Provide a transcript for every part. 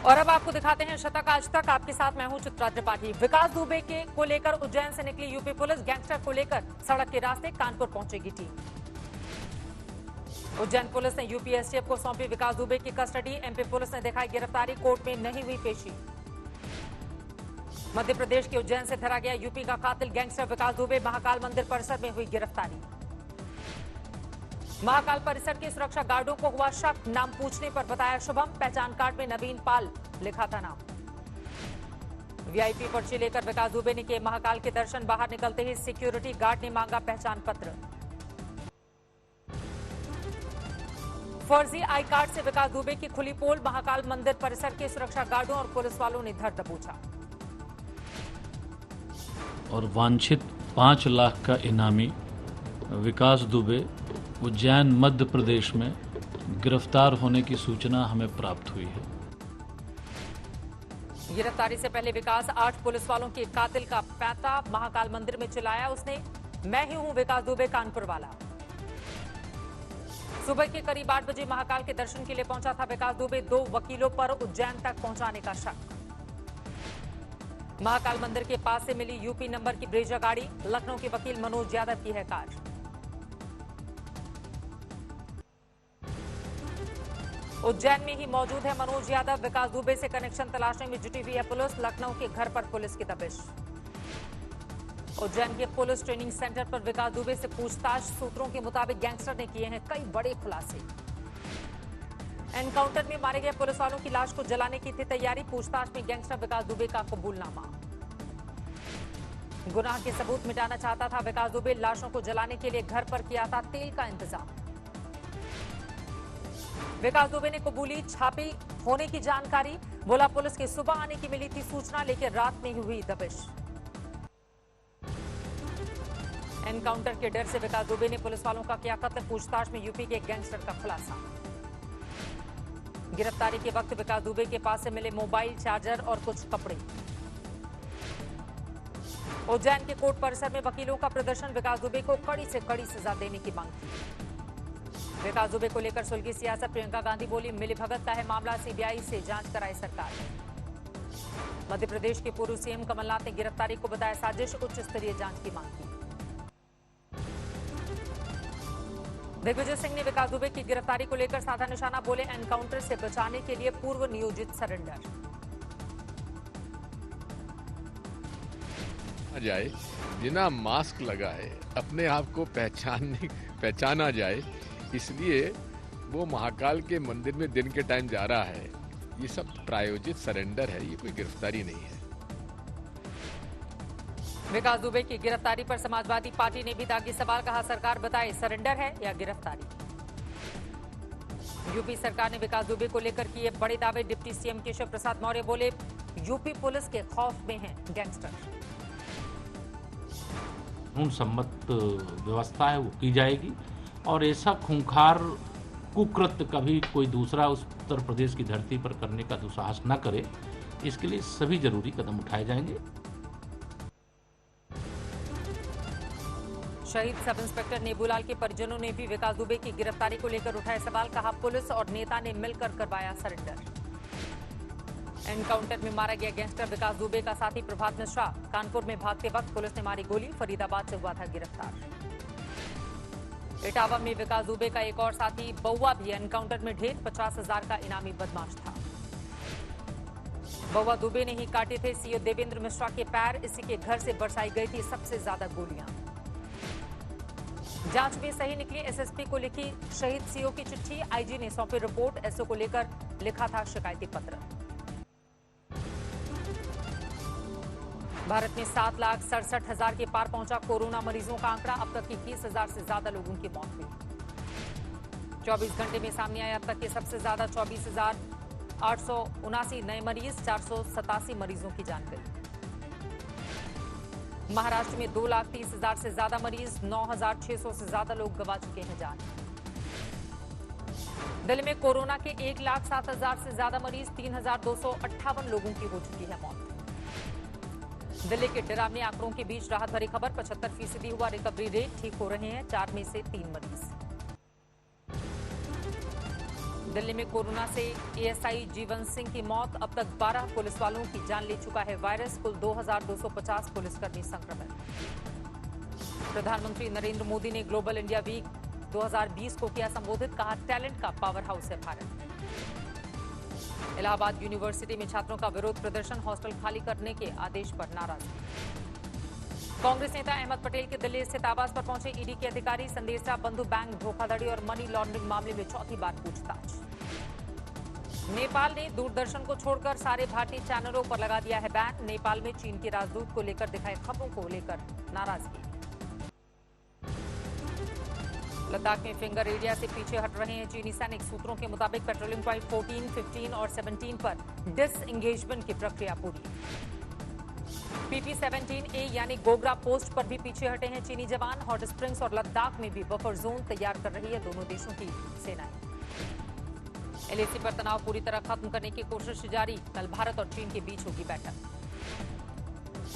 और अब आपको दिखाते हैं शतक आज तक। आपके साथ मैं हूं चित्रा त्रिपाठी। विकास दुबे के को लेकर उज्जैन से निकली यूपी पुलिस। गैंगस्टर को लेकर सड़क के रास्ते कानपुर पहुंचेगी टीम। उज्जैन पुलिस ने यूपी एसटीएफ को सौंपी विकास दुबे की कस्टडी। एमपी पुलिस ने दिखाई गिरफ्तारी। कोर्ट में नहीं हुई पेशी। मध्य प्रदेश के उज्जैन से धरा गया यूपी का कातिल गैंगस्टर विकास दुबे। महाकाल मंदिर परिसर में हुई गिरफ्तारी। महाकाल परिसर के सुरक्षा गार्डों को हुआ शक। नाम पूछने पर बताया शुभम। पहचान कार्ड में नवीन पाल लिखा था नाम। वीआईपी पर्ची लेकर विकास दुबे ने किए महाकाल के दर्शन। बाहर निकलते ही सिक्योरिटी गार्ड ने मांगा पहचान पत्र। फर्जी आई कार्ड से विकास दुबे की खुली पोल। महाकाल मंदिर परिसर के सुरक्षा गार्डों और पुलिस वालों ने धर दबोचा। और वांछित 5 लाख का इनामी विकास दुबे उज्जैन मध्य प्रदेश में गिरफ्तार होने की सूचना हमें प्राप्त हुई है। गिरफ्तारी से पहले विकास 8 पुलिस वालों के कातिल का पैंता महाकाल मंदिर में चिल्लाया उसने। मैं ही हूं विकास दुबे कानपुर वाला। सुबह के करीब 8 बजे महाकाल के दर्शन के लिए पहुंचा था विकास दुबे। 2 वकीलों पर उज्जैन तक पहुंचाने का शक। महाकाल मंदिर के पास से मिली यूपी नंबर की ब्रेजा गाड़ी। लखनऊ के वकील मनोज यादव की है कार। उज्जैन में ही मौजूद है मनोज यादव। विकास दुबे से कनेक्शन तलाशने में जुटी हुई है पुलिस। लखनऊ के घर पर पुलिस की दबिश। उज्जैन के पुलिस ट्रेनिंग सेंटर पर विकास दुबे से पूछताछ। सूत्रों के मुताबिक गैंगस्टर ने किए हैं कई बड़े खुलासे। एनकाउंटर में मारे गए पुलिस वालों की लाश को जलाने की थी तैयारी। पूछताछ में गैंगस्टर विकास दुबे का कबूलनामा। गुनाह के सबूत मिटाना चाहता था विकास दुबे। लाशों को जलाने के लिए घर पर किया था तेल का इंतजाम। विकास दुबे ने कबूली छापी होने की जानकारी। बोला पुलिस के सुबह आने की मिली थी सूचना, लेकिन रात में ही हुई दबिश। एनकाउंटर के डर से विकास दुबे ने पुलिस वालों का किया कत्ल। पूछताछ में यूपी के गैंगस्टर का खुलासा। गिरफ्तारी के वक्त विकास दुबे के पास से मिले मोबाइल, चार्जर और कुछ कपड़े। उज्जैन के कोर्ट परिसर में वकीलों का प्रदर्शन। विकास दुबे को कड़ी से कड़ी सजा देने की मांग की। विकास दुबे को लेकर सुलगी सियासत। प्रियंका गांधी बोली मिलीभगत का है मामला, सीबीआई से जांच कराए सरकार। मध्य प्रदेश के पूर्व सीएम कमलनाथ ने गिरफ्तारी को बताया साजिश। उच्च स्तरीय जांच की मांग की। दिग्विजय सिंह ने विकास दुबे की गिरफ्तारी को लेकर साधा निशाना। बोले एनकाउंटर से बचाने के लिए पूर्व नियोजित सरेंडर। जाए बिना मास्क लगाए अपने आप को पहचाना जाए, इसलिए वो महाकाल के मंदिर में दिन के टाइम जा रहा है। ये सब प्रायोजित सरेंडर है, ये कोई गिरफ्तारी नहीं है। विकास दुबे की गिरफ्तारी पर समाजवादी पार्टी ने भी दागी सवाल। कहा सरकार बताए सरेंडर है या गिरफ्तारी। यूपी सरकार ने विकास दुबे को लेकर किए बड़े दावे। डिप्टी सीएम केशव प्रसाद मौर्य बोले यूपी पुलिस के खौफ में है गैंगस्टर। कानून सम्मत व्यवस्था है वो की जाएगी और ऐसा खूंखार कुकृत्य कभी कोई दूसरा उस उत्तर प्रदेश की धरती पर करने का दुस्साहस न करे, इसके लिए सभी जरूरी कदम उठाए जाएंगे। शहीद सब इंस्पेक्टर नेबूलाल के परिजनों ने भी विकास दुबे की गिरफ्तारी को लेकर उठाए सवाल। कहा पुलिस और नेता ने मिलकर करवाया सरेंडर। एनकाउंटर में मारा गया गैंगस्टर विकास दुबे का साथी प्रभात मिश्रा। कानपुर में भागते वक्त पुलिस ने मारी गोली। फरीदाबाद से हुआ था गिरफ्तार। इटावा में विकास दुबे का एक और साथी बउआ भी एनकाउंटर में ढेर। 50,000 का इनामी बदमाश था। बउआ दुबे ने ही काटे थे सीओ देवेंद्र मिश्रा के पैर। इसी के घर से बरसाई गई थी सबसे ज्यादा गोलियां। जांच में सही निकली एसएसपी को लिखी शहीद सीओ की चिट्ठी। आईजी ने सौंपी रिपोर्ट। एसओ को लेकर लिखा था शिकायती पत्र। भारत में 7,67,000 के पार पहुंचा कोरोना मरीजों का आंकड़ा। अब तक 21,000 से ज्यादा लोगों की मौत हुई। 24 घंटे में सामने आए अब तक के सबसे ज्यादा 24,879 नए मरीज। 487 मरीजों की जान गई। महाराष्ट्र में 2,30,000 से ज्यादा मरीज। 9,600 से ज्यादा लोग गंवा चुके हैं जान। दिल्ली में कोरोना के 1,07,000 से ज्यादा मरीज। 3,258 लोगों की हो चुकी है मौत। दिल्ली के डरावने आंकड़ों के बीच राहत भरी खबर। 75% हुआ रिकवरी रेट। ठीक हो रहे हैं 4 में से 3 मरीज। दिल्ली में कोरोना से एएसआई जीवन सिंह की मौत। अब तक 12 पुलिस वालों की जान ले चुका है वायरस। कुल 2250 पुलिसकर्मी संक्रमित। प्रधानमंत्री नरेंद्र मोदी ने ग्लोबल इंडिया वीक 2020 को किया संबोधित। कहा, टैलेंट का पावर हाउस है भारत। इलाहाबाद यूनिवर्सिटी में छात्रों का विरोध प्रदर्शन। हॉस्टल खाली करने के आदेश पर नाराजगी। कांग्रेस नेता अहमद पटेल के दिल्ली स्थित आवास पर पहुंचे ईडी के अधिकारी। संदेशा बंधु बैंक धोखाधड़ी और मनी लॉन्ड्रिंग मामले में चौथी बार पूछताछ। नेपाल ने दूरदर्शन को छोड़कर सारे भारतीय चैनलों पर लगा दिया है बैन। नेपाल में चीन के राजदूत को लेकर दिखाए खबरों को लेकर नाराजगी। लद्दाख में फिंगर एरिया से पीछे हट रहे हैं चीनी सैनिक। सूत्रों के मुताबिक पेट्रोलिंग पॉइंट 14, 15 और 17 पर डिसएंगेजमेंट की प्रक्रिया पूरी। PP-17A यानी गोगरा पोस्ट पर भी पीछे हटे हैं चीनी जवान। हॉट स्प्रिंग्स और लद्दाख में भी बफर जोन तैयार कर रही है दोनों देशों की सेनाएं। LAC पर तनाव पूरी तरह खत्म करने की कोशिश जारी। कल भारत और चीन के बीच होगी बैठक।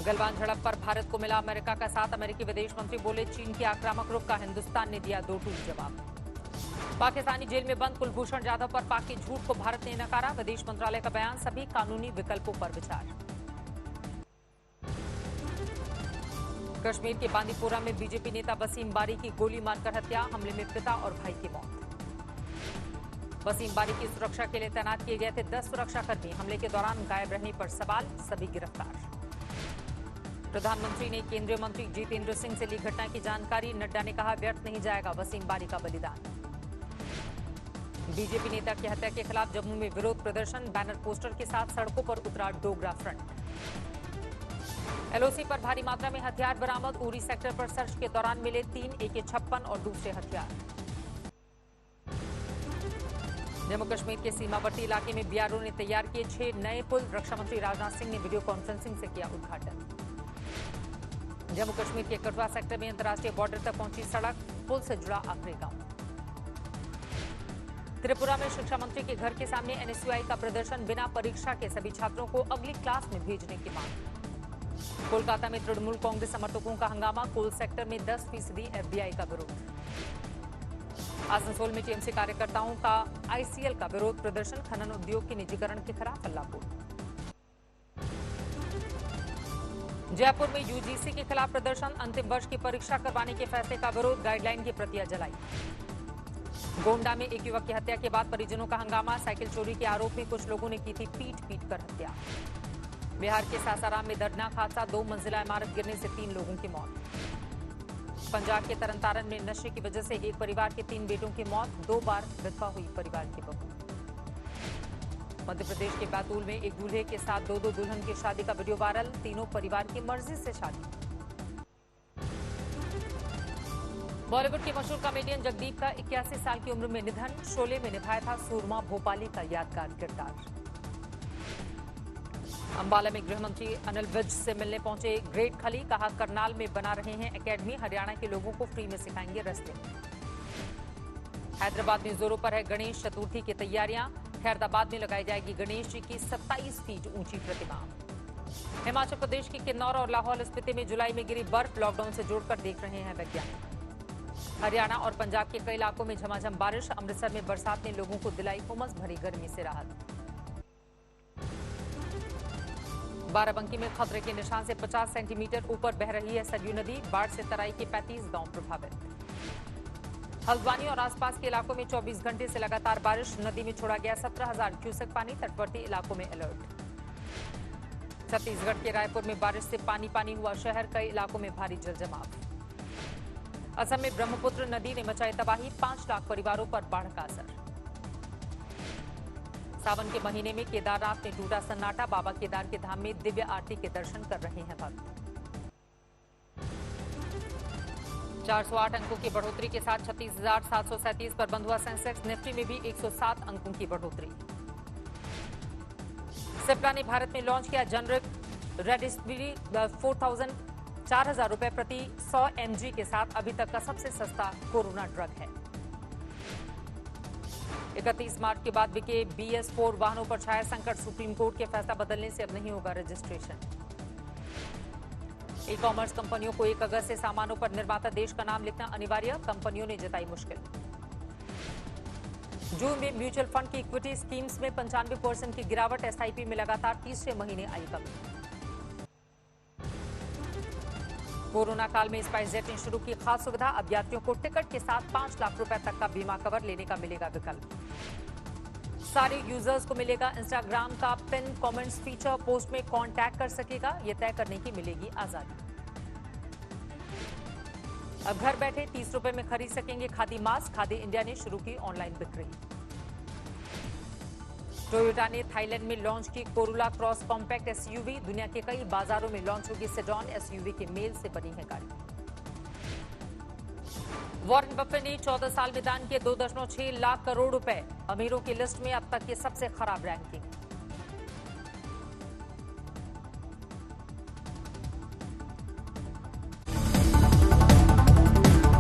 गलवान झड़प पर भारत को मिला अमेरिका का साथ। अमेरिकी विदेश मंत्री बोले, चीन के आक्रामक रुख का हिंदुस्तान ने दिया दो टूक जवाब। पाकिस्तानी जेल में बंद कुलभूषण जाधव पर पाक के झूठ को भारत ने नकारा। विदेश मंत्रालय का बयान, सभी कानूनी विकल्पों पर विचार। कश्मीर के बांदीपोरा में बीजेपी नेता वसीम बारी की गोली मारकर हत्या। हमले में पिता और भाई की मौत। वसीम बारी की सुरक्षा के लिए तैनात किए गए थे 10 सुरक्षाकर्मी। हमले के दौरान गायब रहने पर सवाल, सभी गिरफ्तार। प्रधानमंत्री ने केंद्रीय मंत्री जितेंद्र सिंह से ली घटना की जानकारी। नड्डा ने कहा, व्यर्थ नहीं जाएगा वसीम बारी का बलिदान। बीजेपी नेता की हत्या के खिलाफ जम्मू में विरोध प्रदर्शन। बैनर पोस्टर के साथ सड़कों पर उतरा डोगरा फ्रंट। LOC पर भारी मात्रा में हथियार बरामद। उरी सेक्टर पर सर्च के दौरान मिले 3 AK-56 और दूसरे हथियार। जम्मू कश्मीर के सीमावर्ती इलाके में BRO ने तैयार किए 6 नए पुल। रक्षा मंत्री राजनाथ सिंह ने वीडियो कॉन्फ्रेंसिंग से किया उद्घाटन। जम्मू कश्मीर के कठुआ सेक्टर में अंतर्राष्ट्रीय बॉर्डर तक पहुंची सड़क। पुल से जुड़ा आखिरी गांव। त्रिपुरा में शिक्षा मंत्री के घर के सामने NSUI का प्रदर्शन। बिना परीक्षा के सभी छात्रों को अगली क्लास में भेजने की मांग। कोलकाता में तृणमूल कांग्रेस समर्थकों का हंगामा। कोल सेक्टर में 10% FBI का विरोध। आसनसोल में TMC कार्यकर्ताओं का ICL का विरोध प्रदर्शन। खनन उद्योग के निजीकरण के खिलाफ हल्लाबोल। जयपुर में UGC के खिलाफ प्रदर्शन। अंतिम वर्ष की परीक्षा करवाने के फैसले का विरोध। गाइडलाइन की प्रतियां जलाई। गोंडा में एक युवक की हत्या के बाद परिजनों का हंगामा। साइकिल चोरी के आरोप में कुछ लोगों ने की थी पीट कर हत्या। बिहार के सासाराम में दर्दनाक हादसा। 2 मंजिला इमारत गिरने से 3 लोगों की मौत। पंजाब के तरनतारन में नशे की वजह से एक परिवार के 3 बेटों की मौत। 2 बार विधवा हुई परिवार की बहू। मध्य प्रदेश के बैतूल में एक दूल्हे के साथ 2 दुल्हन की शादी का वीडियो वायरल। तीनों परिवार की मर्जी से शादी। बॉलीवुड के मशहूर कॉमेडियन जगदीप का 81 साल की उम्र में निधन। शोले में निभाया था सूरमा भोपाली का यादगार किरदार। अंबाला में गृह मंत्री अनिल विज से मिलने पहुंचे ग्रेट खली। कहा, करनाल में बना रहे हैं एकेडमी। हरियाणा के लोगों को फ्री में सिखाएंगे रस्ते। हैदराबाद में जोरों पर है गणेश चतुर्थी की तैयारियां। खैरदाबाद में लगाई जाएगी गणेश जी की 27 फीट ऊंची प्रतिमा। हिमाचल प्रदेश के किन्नौर और लाहौल स्पीति में जुलाई में गिरी बर्फ। लॉकडाउन से जोड़कर देख रहे हैं वैज्ञानिक। हरियाणा और पंजाब के कई इलाकों में झमाझम बारिश। अमृतसर में बरसात ने लोगों को दिलाई उमस भरी गर्मी से राहत। बाराबंकी में खतरे के निशान से 50 सेंटीमीटर ऊपर बह रही है सरयू नदी। बाढ़ से तराई के 35 गांव प्रभावित। हल्द्वानी और आसपास के इलाकों में 24 घंटे से लगातार बारिश। नदी में छोड़ा गया 17,000 क्यूसेक पानी। तटवर्ती इलाकों में अलर्ट। छत्तीसगढ़ के रायपुर में बारिश से पानी पानी हुआ शहर। कई इलाकों में भारी जलजमाव। असम में ब्रह्मपुत्र नदी ने मचाई तबाही। 5 लाख परिवारों पर बाढ़ का असर। सावन के महीने में केदारनाथ में टूटा सन्नाटा। बाबा केदार के धाम में दिव्य आरती के दर्शन कर रहे हैं भक्त। 408 अंकों की बढ़ोतरी के साथ 36,737 पर बंद हुआ सेंसेक्स। निफ्टी में भी 107 अंकों की बढ़ोतरी। सिप्ला ने भारत में लॉन्च किया जेनरिक रेमडेसिविर 4,000 रुपए प्रति 100 mg के साथ अभी तक का सबसे सस्ता कोरोना ड्रग है। 31 मार्च के बाद बिके BS4 वाहनों पर छाया संकट। सुप्रीम कोर्ट के फैसला बदलने से अब नहीं होगा रजिस्ट्रेशन। ई कॉमर्स कंपनियों को 1 अगस्त से सामानों पर निर्माता देश का नाम लिखना अनिवार्य। कंपनियों ने जताई मुश्किल। जून में म्यूचुअल फंड की इक्विटी स्कीम्स में 95% की गिरावट। एसआईपी में लगातार तीसरे महीने आई कमी। कोरोना काल में स्पाइसजेट ने शुरू की खास सुविधा। अब यात्रियों को टिकट के साथ 5 लाख रुपए तक का बीमा कवर लेने का मिलेगा विकल्प। सारे यूजर्स को मिलेगा इंस्टाग्राम का पिन कमेंट्स फीचर। पोस्ट में कौन टैग कर सकेगा, यह तय करने की मिलेगी आजादी। अब घर बैठे 30 रुपए में खरीद सकेंगे खादी मास्क। खादी इंडिया ने शुरू की ऑनलाइन बिक्री। टोयोटा ने थाईलैंड में लॉन्च की कोरोला क्रॉस कॉम्पैक्ट एसयूवी। दुनिया के कई बाजारों में लॉन्च होगी सेडॉन एसयूवी के मेल से बनी है गाड़ी। वॉरेन बफेट ने 14 साल में दान किए 2.6 लाख करोड़ रुपए। अमीरों की लिस्ट में अब तक की सबसे खराब रैंकिंग।